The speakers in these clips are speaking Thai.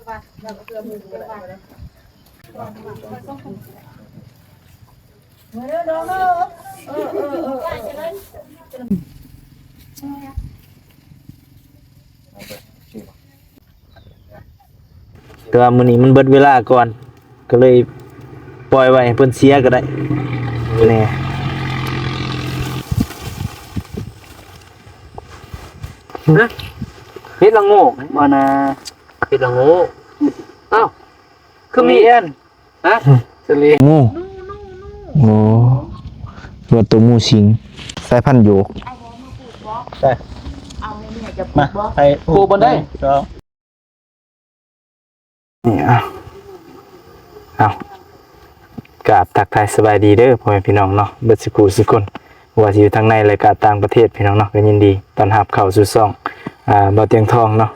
แต่ว่ามื้อนี้มันเบิดเวลาก่อนก็เลยปล่อยไว้ให้เพิ่นเสียก็ได้แน่ฮะเฮ็ดละโง่บ่นะเฮ็ดละโง่อ้าวคือมีอันฮะสลีงูโอ้ว่าตัวงูสิงสายพันธุ์โยกได้เอาเนี่ยจะมาไปปูบนได้นี่เอากราบทักทายสบายดีเด้อพ่อแม่พี่น้องเนาะเบิดสุขุสุคนว่าสิอยู่ทางในรายการต่างประเทศพี่น้องเนาะก็ยินดีต้อนรับเข้าสู่ช่องบ่เตียงทองเนาะ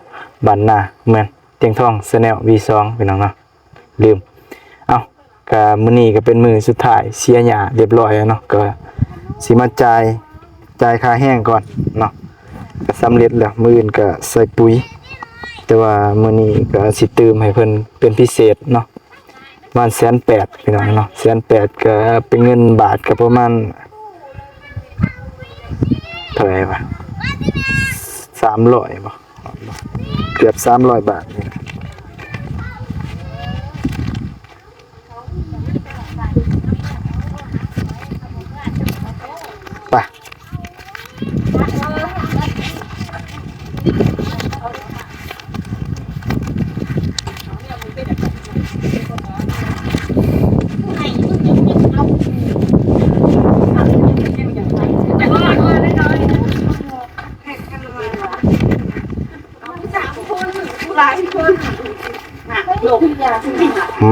บ้านนาเมืองเตียงทอง Channel V2 พี่น้องเนาะลืมเอาก็มื้อนี้ก็เป็นมื้อสุดท้ายเสียหญ้าเรียบร้อยแล้วเนาะก็สิมาจ่ายค่าแห้งก่อนเนาะก็สำเร็จแล้วมื้ออื่นก็ใส่ปุ๋ยแต่ว่ามื้อนี้ก็สิเติมให้เพิ่นเป็นพิเศษเนาะประมาณ180,000พี่น้องเนาะ180,000ก็เป็นเงินบาทก็ประมาณเท่าไหร่วะ300บ่เกือบ300 บาทนี่ไป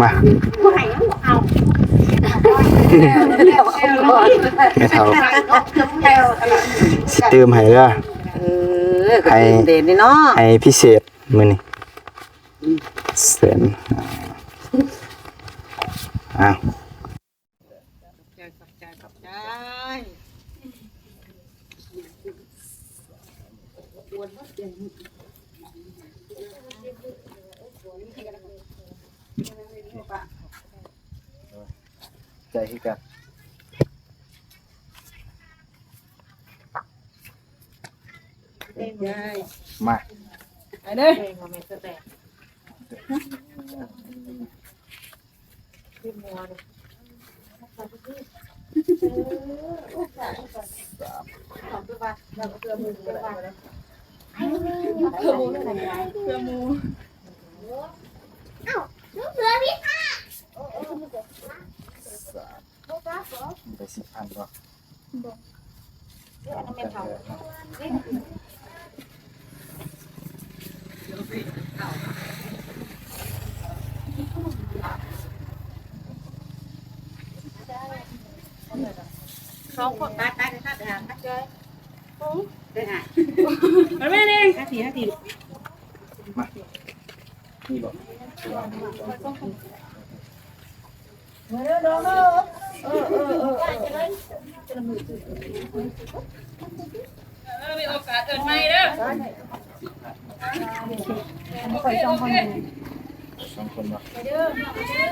มาไม่เท่าสิเติมให้เด้อให้เด่นนี่เนาะให้พิเศษมื้อนี้เส้นอ้าวใจให้กันมาไปเด้อไป10,000ก็เขาคนตายในท่าทางเจอได้ไงมันไม่ได้5 ทีมานี่บอกมีโอกาสเอิญไม่เด้อคอย2 คน2 คนบ่เอาไปชื่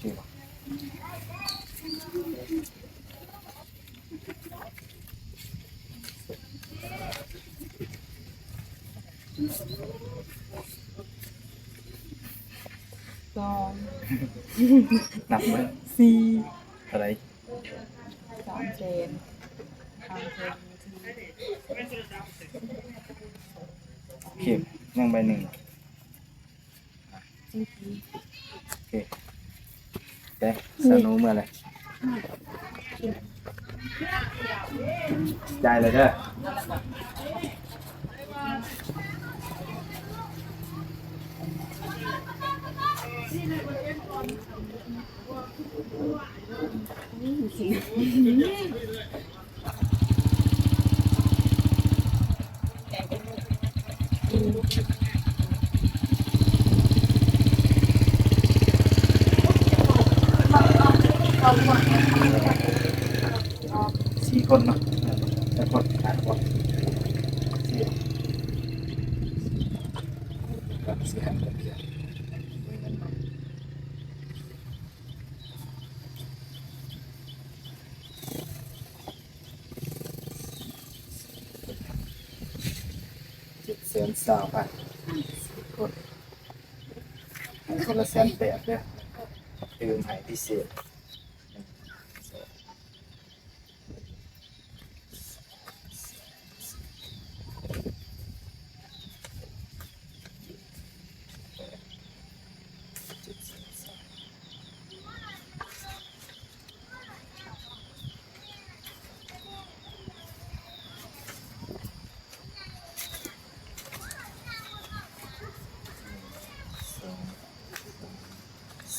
อบ่นับไหม4อะไร3 เซนโอเคยังใบหนึ่งโอเคแต่สนุกเมื่อไรได้เลยเด้อ 4 คนเนาะแต่คนขาดบ่กับเสียงกับเสียง720,000คนคนละ180,000เด้อตื่มให้พิเศษ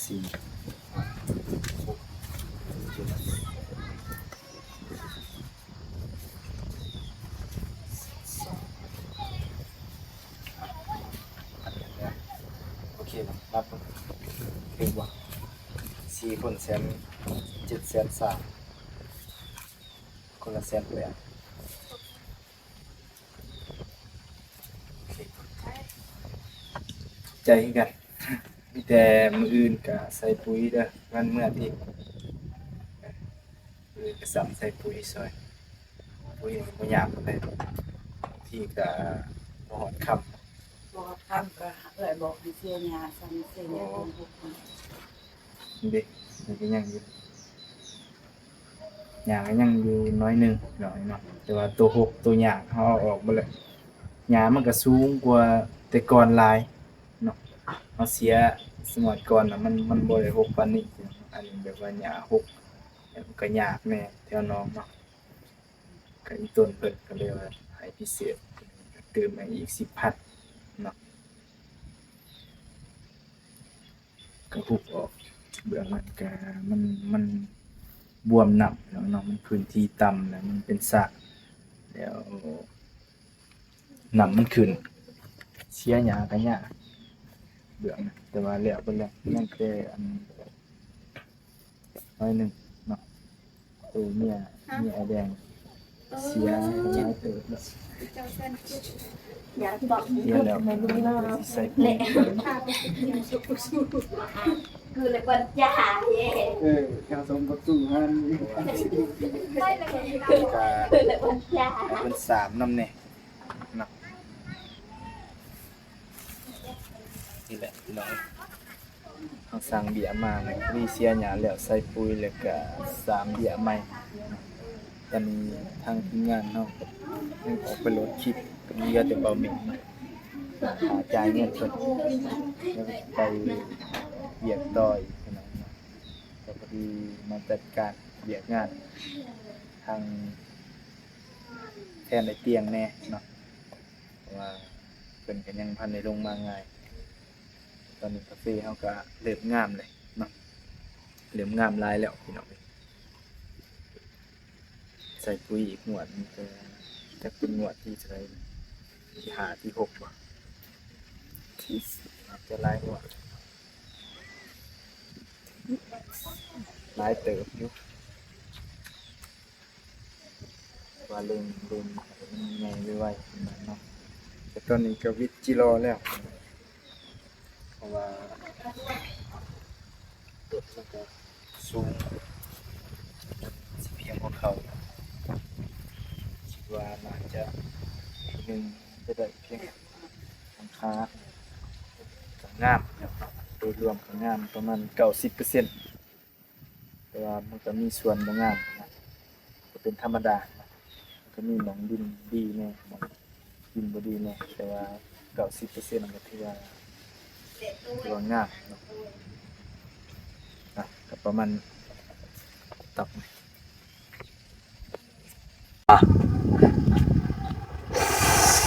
4 โอเคนะรับถึงว่า4 คน730,000คนละ180,000โอเคใจกันมีแต่มืออื่นก็ใส่ปุ๋ยเด้อวันเมื่อที่ก็สับใส่ปุ๋ยซอยปุ๋ยนี่บ่ยากปานใดที่ก็บ่ฮอดค่ำ บอกทำก็เลยบอกให้เสียยาสั่งเสียยาคนทุกคน นี่เด็กมันก็ยังอยู่หยางก็ยังอยู่น้อยหนึงหน่อยเนาะแต่ว่าตัวหกตัวหยางเขาเอาออกหมดเลยหยางมันก็สูงกว่าแต่ก่อนหลายเนาะเอาเสียสมัยก่อนน่ะมันบ่ได้หกปานนี้อันนี้แบบว่าหยาหกแล้วมันก็ยากแน่แถวน้องเนาะก็อีต้นเพิ่นก็เลยว่าให้พิเศษเติมให้อีก10,000เนาะก็หุบออก เบื้องมันก็มันบวมหนักแล้วเนาะมันพื้นที่ต่ำแล้วมันเป็นสระแล้วน้ำมันขึ้นเสียหญ้าก็ยากเบื้องนะแต่ว่าแล้วเพิ่นแล้วยังแต่อันน้อยหนึงเนาะตัวเมียไอ้แดงเสียหลายเติบแล้ว อยากบอก เสียแล้วสิใส่ปุ๋ย คือเลยวันยาเย่ แค่สมกับตู้ฮัน คือเลยวันยา ให้เพิ่นสามนำแน่เนาะนี่แหละพี่น้อง เขาสั่งเบียร์มาเนี่ยมีเสียหยาแล้วใส่ปุ๋ยแล้วก็3เบียร์ใหม่ตอนนี้ทางทีมงานเฮาก็ยังออกไปโหลดคลิปก็มีเหลือแต่เบาเหม็นหาจ่ายเงินเพิ่นแล้วก็ไปเบียกต่อยพี่น้องเนาะก็พอดีมาจัดการเบียกงานทางแทนในเตียงแน่เนาะเพราะว่าเพิ่นก็ยังพันได้ลงมาง่าย ตอนนี้คาเฟ่เขาก็เริ่มงามเลยเนาะเริ่มงามหลายแล้วพี่น้องใส่ปุ๋ยอีกหมวดมันจะเป็นหมวดที่เท่าไหร่ที่5ที่6บ่ที่10อาจจะหลายหมวดหลายเติบอยู่ว่าเริ่มใหญ่ไวๆเนาะแต่ตอนนี้ก็วิจิรอแล้ว เพราะว่าตัวมันก็สูงสิเพียงพวกเขาคิดว่าน่าจะปีหนึ่งจะได้เพียงหลังคาก็งามนะครับโดยรวมก็งามประมาณ 90% แต่ว่ามันก็มีส่วนบ่งามนะก็เป็นธรรมดานะก็มีหมองดินดีแน่หมองดินบ่ดีแน่แต่ว่า 90% ก็ถือว่า ตัวงามเนาะก็ประมาณตับ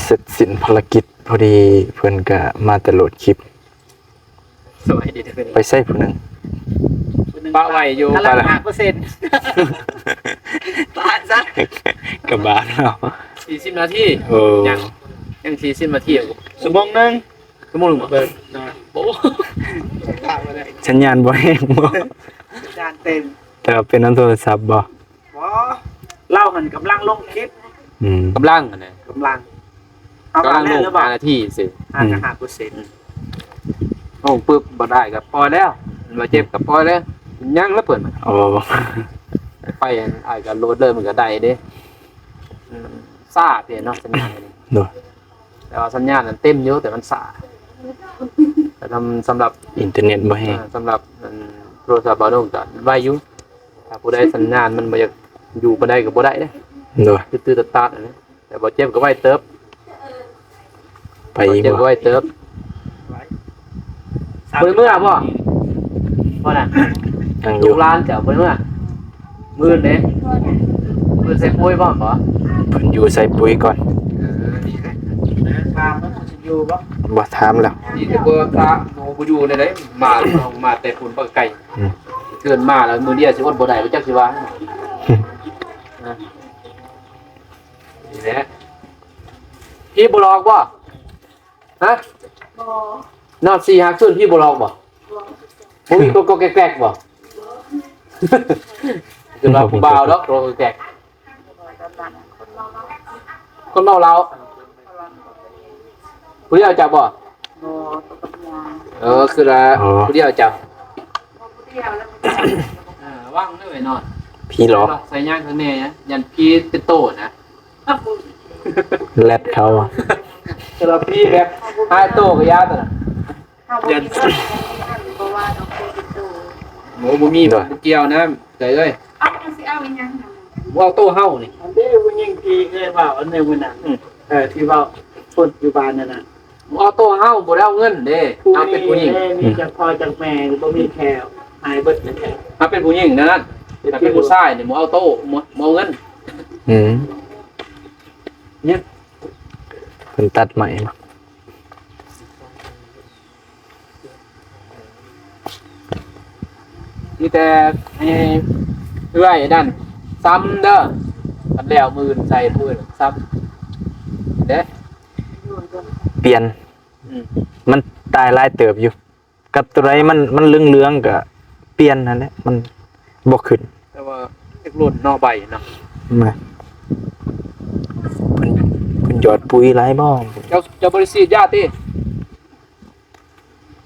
เสร็จสิ้นภารกิจพอดีเพิ่นก็มาแต่โหลดคลิป สวัสดีทุกคน ไปใส่ผู้หนึง ป้าไหวอยู่ ป้าละ 5%ป้าซะ กระบาดเนาะ 40 นาที เออ ยัง40 นาทีอยู่ ชั่วโมงนึง ชั่วโมงหนึงเบิดโอ้ข้ามมาได้ สัญญาณบ่แห้งบ่ จานเต็ม แต่ว่าเป็นน้ำโทรศัพท์บ่ บ่เล่าหันกำลังลงคลิป กำลังอันนั้น กำลังเอา กำลั มาง แล้ ล ว ง หรือเปล่า 5นาทีสิ 5.5% โอ้ปึ๊บบ่ได้ก็ปล่อยแล้วมาเจ็บก็ปล่อยแล้วยังแล้วเปิดมัน โอ้ ไปอันอ้ายก็โหลดเลยมันก็ได้เด้ซ่าเปลี่ยนเนาะสัญญาณนี่ โดย แต่ว่าสัญญาณนั้นเต็มอยู่แต่มันซ่าแต่สำหรับ อินเทอร์เน็ตบ่แฮง สำหรับโทรศัพท์บ่าวนุ่งก็ไว้อยู่ถ้าผู้ใดสัญญาณมันบ่อยากอยู่บ่ได้ก็บ่ได้เด้ โดย ตื้อๆตัดๆอันนี้แต่บ่เจ็บก็ไว้เติบ ไป บ่ อีก เจ็บก็ บ่ ไว้เติบ บ่ได้เมื่อบ่บ่น่ะ ยังอ ลู ยู่ กหลานเจ้าบ่ได้เมื่อมื้อเด้มื้อใส่ปุ๋ยบ่บ่ เพิ่นอยู่ใส่ปุ๋ยก่อน ตามมันสิอยู่บ่ บ่ถามแล้ว นี่แต่บ่ตาโนบ่อยู่ในไดมาเอามาแต่ฝุ่นบ่ไกล อืม เกินมาแล้วมื้อเดียวสิอดบ่ได้บ่จักสิว่านะนี่แหละพี่บ่ลอกบ่ฮะ บ่ นอน4 5คืนพี่บ่ลอกบ่บ่มีก็แกล้กๆบ่คือว่าผู้บ่าวดอกโรแกล้กคนเมาเหล้าผู้เดียวจับบ่ บ่ตกกับยา คือละผู้เดียวจับ บ่เดียวแล้ว ว่างด้วยนอน พี่หรอ ใส่ย่างข้างในนะยันพี่เป็นโตนะ แลดเขาอะ แต่ละพี่แบบให้โตกับยาตัวน่ะ เฮาบ่มีเพราะว่าน้องเป็นตัว หมูบ่มีบ่เกี่ยวนะใจเอ้ย เอาสิเอาอีหยัง บ่เอาโตเฮานี่ อันนี้ผู้หญิงที่เคยเว้าอันนึงมื้อนั้นที่เว้าคนอยู่บ้านนั่นน่ะ บ่เอาโตเฮาบ่ได้เอาเงินเด้เอาเป็นผู้หญิง มีจักพ่อจักแม่บ่มีแขวหายเบิดแขว เอาเป็นผู้หญิงนั่นถ้าเป็นผู้ชายนี่บ่เอาโตบ่เอาเงิน อืมเนี่ยเพิ่นตัดใหม่มา มีแต่ให้เอื้อยนั่นซ้ำเด้ออันแล้วมื่นใส่มื่นซ้ำเด้ เปลี่ยน มันตายหลายเติบอยู่ กับตัวไรมันเหลืองๆก็เปลี่ยนนั่นแหละมันบ่ขึ้น แต่ว่าเด็กรุ่นนอใบเนาะ มาเพิ่นหยอดปุ๋ยหลายบ่ เจ้าบริสีญาติ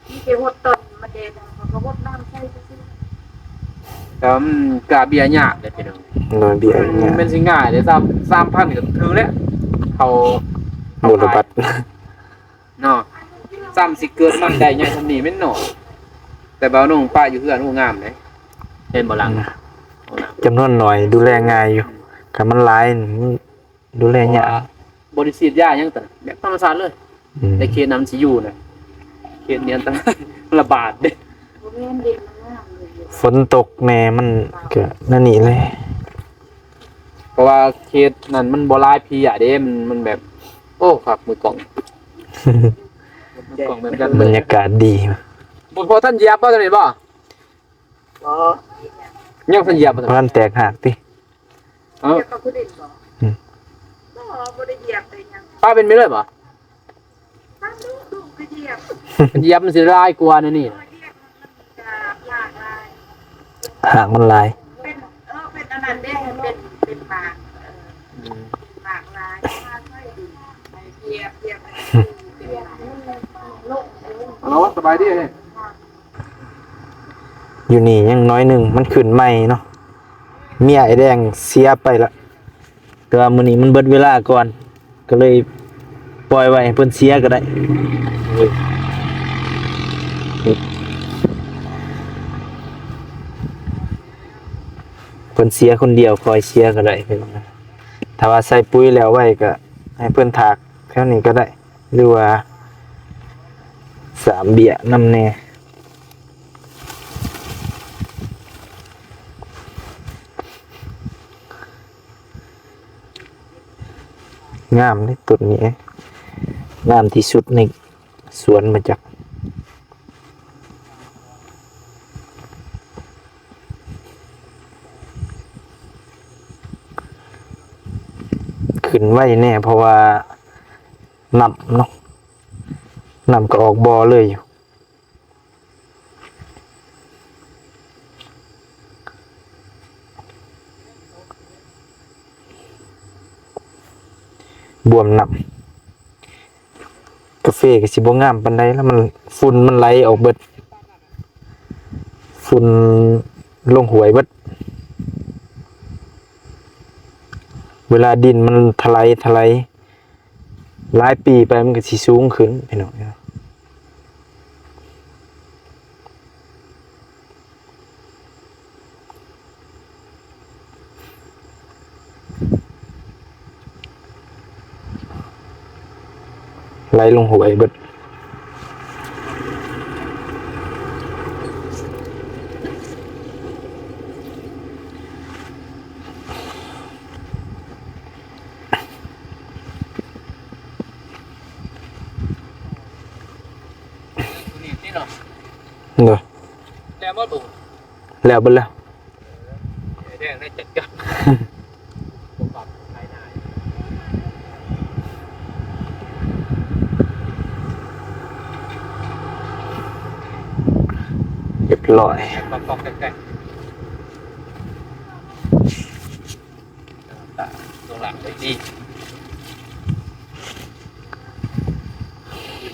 มีแต่หดต้นมาเดนเขาก็หดน้ำใส่ซื่อ แต่มันกาเบียยากเลยพี่น้อง หน่อยเบี้ยเนี่ย เป็นสิ่งง่ายเลย3,000ก็ถึงแล้วเขา บุรบัตร เนาะซ้ำสิเกิดมันได้ใหญ่ทำนี้แม่นเนาะแต่บ่าวนุ่งป้าอยู่เพื่อนผู้งามเลยเห็นบ่หลัง จำนวนหน่อยดูแลง่ายอยู่คันมันหลายนี่ดูแลยาก บริสีญายังแต่แบบธรรมชาติเลย อืม แต่เขตน้ำสิอยู่นะเขตเนี้ยตั้ง ระบาดเด้ ๆบ่แม่นเด็กมันงามเลย ฝนตกแน่มันก็นั่นนี่เลย เพราะว่าเขตนั้นมันบ่หลายพีอ่ะเด้มันแบบ โอ้ครับมือกล่องมือกล่องเหมือนกัน บรรยากาศดี บ่พอท่านเหยียบบ่ตอนนี้บ่ บ่ ยังท่านเหยียบบ่ เพราะมันแตกหักติ เอ้า เดี๋ยวก็ผู้เด็กบ่ อืม บ่ได้เหยียบไปหยัง ป้าเป็นไปเลยบ่ ถ้าลูกก็เหยียบ เหยียบมันสิร้ายกว่านี่นี่ เหยียบมันจะหลากหลาย หากมันหลาย เป็นเป็นอันนั้นเด้เป็นหมากหมากลายมาค่อยดีเหยียบเป็นหมากโลก ฮัลโหลสบายดีเด้ อยู่นี่ยังน้อยหนึ่งมันขึ้นใหม่เนาะเมียไอ้แดงเสียไปละแต่ว่ามื้อนี้มันเบิดเวลาก่อน ก็เลยปล่อยไว้ให้เพิ่นเสียก็ได้เพิ่นเสียคนเดียวคอยเสียก็ได้เพิ่นว่าถ้าว่าใส่ปุ๋ยแล้วไว้ก็ให้เพิ่นถากแถวนี้ก็ได้ หรือว่า3เบี้ยนำแน่ งามเลยต้นนี้งามที่สุดในสวนมาจากขึ้นไว้แน่เพราะว่าน้ำเนาะน้ำก็ออกบ่อเลยอยู่ บวมน้ำกาแฟก็สิบ่งามปานใดแล้วมันฝุ่นมันไหลออกเบิดฝุ่นลงหวยเบิดเวลาดินมันถลายหลายปีไปมันก็สิสูงขึ้นพี่น้องไหลลงหวยเบิดนี่เนาะ เด้อ แล้วบ่ดู แล้วเบิดแล้ว แดงได้จัดกับผมปรับภายใน เรียบร้อย ปรับใกล้ๆตรงหลังได้ดี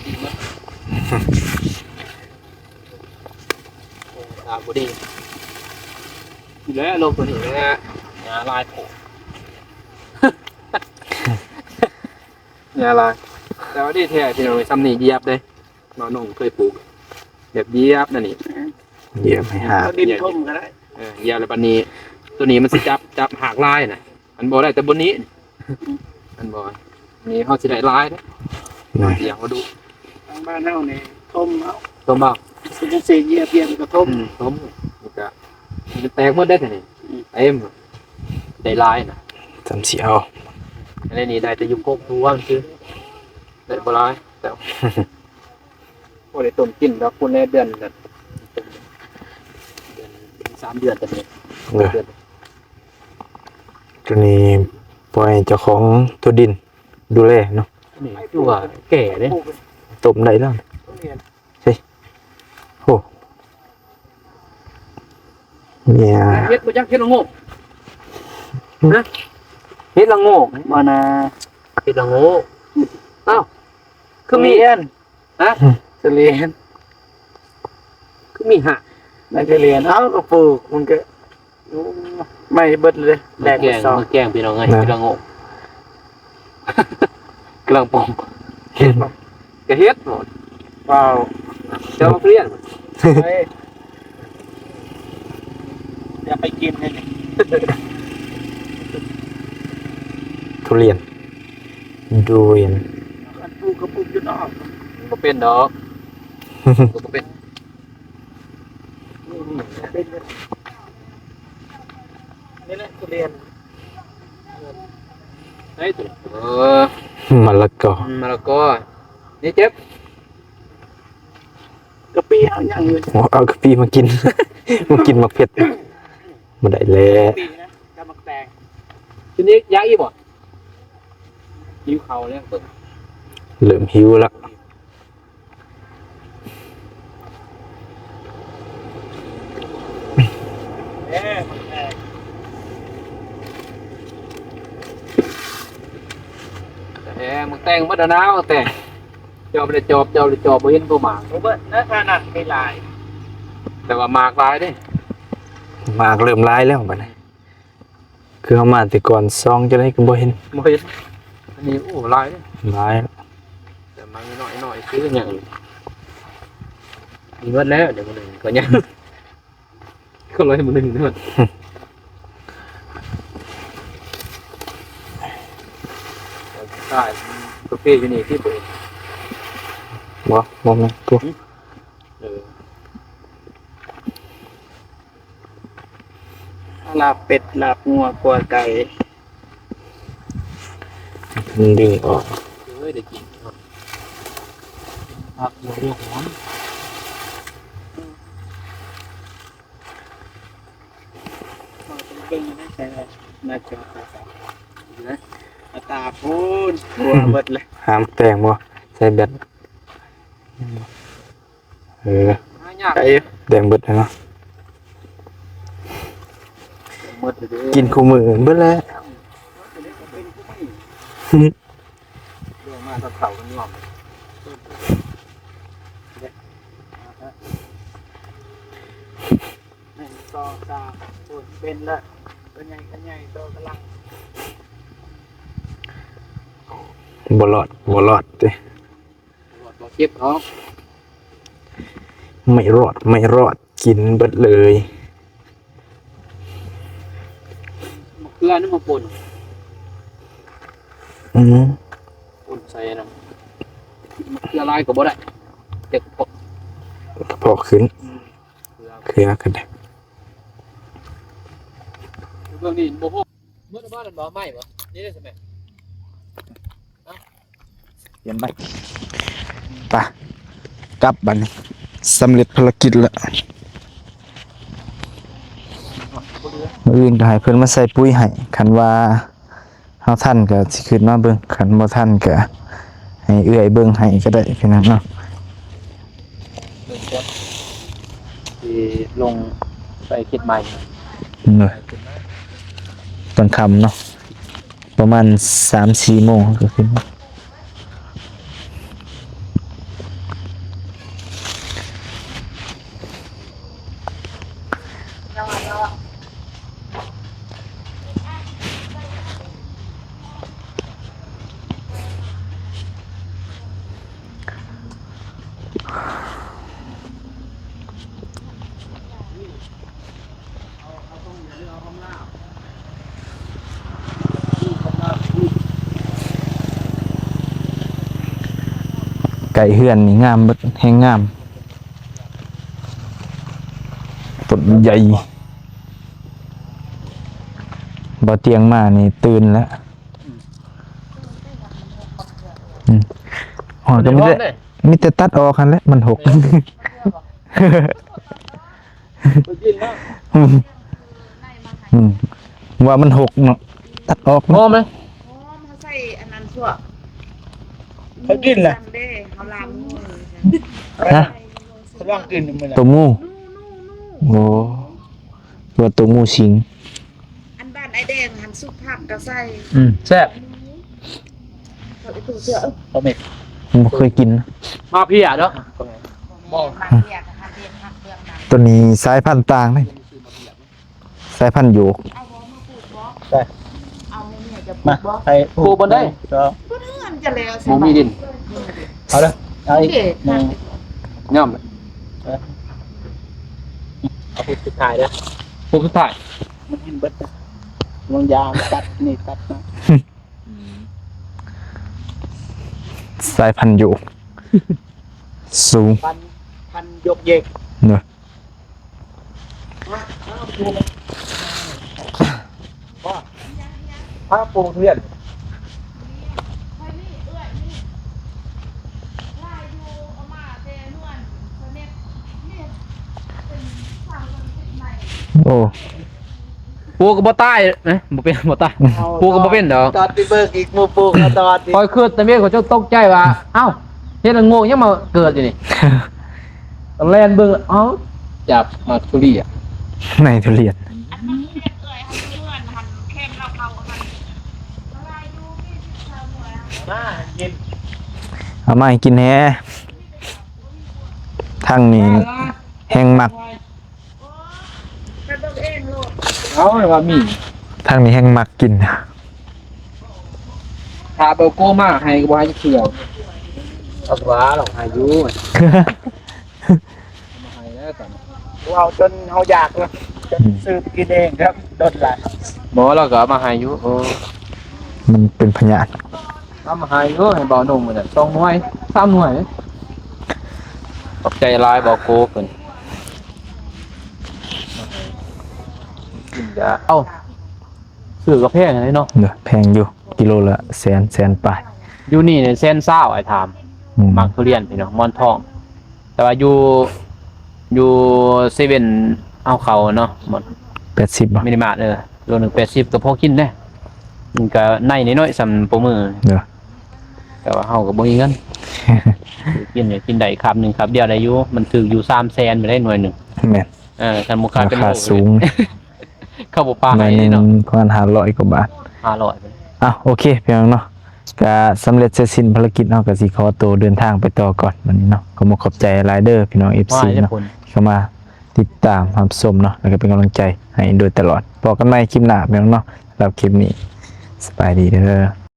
ดีมากตาบุดีอยู่แล้วลงตัวนี้นะฮะงาลายโผล่ งาลายแต่ว่าดีแท้ที่เราซ้ำนี่เยียบเลยมาหนุ่งเคยปลูกแบบเยียบนั่นนี่ เยี่ยมให้หา เอาดินท่มก็ได้ เยียบแล้วปันนี้ ตัวนี้มันสิจับหากลายนะมันบ่ได้แต่บนนี้มันบ่นี่เขาสิได้ลายนะ หน่อย เสียงมาดู ทางบ้านเฮานี่ท่มเอา ต้มเบา สิจะเสียเหยียบก็ท่ม ต้มมันก็มันแตกหมดได้แต่นี่เต็มได้ลายนะ จำสิเอา อันนี้ได้แต่ยุคโคกทัวมันคือได้บ่ลายแต่พอได้ต้มกินแล้วคนในเดือนนั้นเดือน3 เดือนแต่นี่ เด้อ เดือน ตัวนี้ปล่อยเจ้าของตัวดินดูแลเนาะ นี่คือว่าแก่เด้ ต้มได้แล้ว ทุเรียน โอ้เนี่ย เฮ็ดบ่จักเฮ็ดละโงกนะเฮ็ดละโงก บ่นะ เฮ็ดละโงกอ้าวคื ทุ อมี เรียน ฮะ ทุเรียน คือมีหัก ไม่ทุเรียนเอ้าก็ปลูกมันก็ไม่เบิดเลยแดง แก ไป ง สอง มาแกงพี่น้องเอ้ยพี่น้องโง่ กำลังปองเฮ็ดบ่ก็เฮ็ดหมด ว้าว เจ้ามาเรียน เฮ้ยอย่าไปกินเลยนี่ ทุเรียนดูเรียน อันปลูกก็ปลูกอยู่นอก บ่เป็นดอกก็บ่เป็น เป็นเลยนี่แหละทุเรียน เฮ้ยตัว มะละกอ มะละกอนี่เจ็บ กะปิเอาอย่างอื่น โอ้เอากะปิมากิน มากินมักเผ็ดมาได้แล้ว กะปินะกะมักแตง ทีนี้ยาอีบ่หิวเขาแล้วเปิด เริ่มหิวละ เอ๊ะมักแตง มึงแต่งบ่ดานะมึงแต่งจอบเลยจอบบ่เห็นตัวหมาก โรเบิร์ตนะขนาดไม่ลาย แต่ว่าหมากหลายเด้ มากเริ่มร้ายแล้วบัดนี้คือเอามาแต่ก่อนซองจะได้ก็บ่เห็น บ่เห็นอันนี้โอ้หลายเด้ ร้าย แต่มันน้อยซื้ออย่างอื่นมีเงินแล้วเดี๋ยวมันหนึ่งก็ยังก็เลยมันหนึ่งด้วยใช่กาแฟที่นี่ที่เปิด บ่แม่นตัว ลาบเป็ดลาบงัวกัวไก่ มันดึงออก เฮ้ยได้กินผักหัวเรียกหอม เบิ่งนะใช่ไหมน่าจะนะตาพูนหัวเบิดเลย ห้ามแตงบ่ใส่แบตเออ ยาก ไก่ แดงเบิดเลยเนาะ หมดเลย กินคู่มือเบิดแล้ว กับเขามันงอม ต่อตาโอ้ยเป็นละเป็นใหญ่กันใหญ่โตกำลัง บ่รอดบ่รอดเด้ บ่เก็บเนาะ ไม่รอดไม่รอดกินเบิดเลย มะเขือนี่มาป่น อืม ป่นใส่นะมะเขือลายก็บ่ได้เด็กปก พอขึ้น เขือ เคลียร์กันได้ เบื้องนี้บ่พอเมื่อบ้านนั้นบ่ไหม้บ่นี่ได้ใช่มั้ย เขียนไปไปกลับบัดนี้สำเร็จภารกิจแล้วมื้ออื่นก็ให้เพิ่นมาใส่ปุ๋ยให้คันว่าเฮาทันก็สิขึ้นมาเบิ่งคันบ่ทันก็ให้เอื้อยเบิ่งให้ก็ได้แค่นั้นเนาะ เบิ่งก่อนที่ลงไปคิดใหม่ เนอะตอนค่ำเนาะประมาณ 3-4 โมงก็ขึ้นมาไก่เฮือนนี่งามเบิดแฮงงามต้นใหญ่บ่เตียงมานี่ตื่นแล้วหอก็มีแต่ตัดออกคันแหล้วมันหก ไปกินเนาะ อืมว่ามันหกเนาะตัดออก พร้อมเลย อ๋อมาใส่อันนั้นชั่ว เขากินแหละ จำได้เขาล้างมือ ฮะ เขาลองกินมัน ตัวงู นู่ โอ้ตัวตัวงูสิง อันบ้านไอแดงหันสุกผักก็ใส่ แซ่บ เขาไปตู้เสื้อ เอาเม็ด ผมบ่เคยกินนะ มาพี่อ่ะเนาะ มาเรียกหันเรียกหักเรื่องนั้น ตัวนี้สายพันธุ์ต่างเลยสายพันธุ์โยก เอาบ่มาปลูกบ่ ได้ เอาเนี่ยจะปลู มาก บ่ ไปก็ เพื่อนจะแล้ว หมูมีดิน เอาเลยเอาอีก เด็ด หนึ่ง ย่อม เอาไปสุดท้ายแล้ว พวกสุดท้าย มันกินเบิดนะลงยาวตัดนี่ตัดนะ สายพันธุ์โยก สูง พันยกเยก เนอะ ผ้าปูทุเรียน โอ้ ปูก็บ่ตายนะบ่เป็นบ่ตายปูก็บ่เป็นดอก ตอดไปเบิกอีกหมูปูก็ตอดอีก คอยคืดแต่เมียเขาจะตกใจว่าเอ้าเฮ็ดละโง่ยังมาเกิดอยู่นี่แล่นเบิ่งเอ้าจับมาทุเรียน ในทุเรียน อันนั้นเฮ็ดเอ่ยให้เพื่อนหันเข้มเราเขาหันอะไรดูนี่ที่ชาวหัว มากิน เอามาให้กินแฮทางนี้แห้งมัก กระโดดเองโลด เอาว่ามี ทางนี้แห้งมักกิน ถ้าเบลโก้มาให้ก็บ่ให้เชื่อเอาว่าหรอกอายุมาให้แล้วกัน เราจนเราอยากเลยจนสืบกินเองครับโดนหลาย บ่แล้วก็เอามาให้อยู่ มันเป็นพยาธิ เอามาให้อยู่ให้เบาหนุ่มมันน่ะ2หน่วย3หน่วยขอบใจหลายบ่โก้เพิ่นกินยาเอ้าซื้อกระแพงอะไรเนาะ เนอะแพงอยู่กิโลละแสนปลาย อยู่นี่เนี่ยเส้นเศร้าไอ้ถาม อืม มักทุเรียนพี่น้องมอนทอง แต่ว่าอยู่เซเว่นเอาเขาเนาะหมด 80บ่ มินิมาร์ทโลนึง80ก็พอกินได้มันก็ในนิดหน่อยสำโปรมือ เนอะ แต่ว่าเฮาก็บ่มีเงิน กินเนี่ยกินได้ครับหนึงครับเดียวได้อยู่มันถึกอยู่300,000ไปได้หน่วยหนึง แม่น คันบ่ขาด รา เป็น คา โล สูง เข้าบ่ปลา หน่ ให้ อยหนึง เนาะ ประมาณ500กว่าบาท 500ไป โอเคพี่น้องเนาะ ก็สำเร็จเสร็จสิ้นภารกิจเนาะก็สิขอตัวเดินทางไปต่อก่อนวันนี้เนาะก็ขอบใจหลายเด้อพี่น้อง FC เนาะเข้ามาติดตามรับชมเนาะแล้วก็เป็นกำลังใจให้โดยตลอดพบกันใหม่คลิปหน้าพี่น้องเนาะสำหรับคลิปนี้สบายดีเด้อ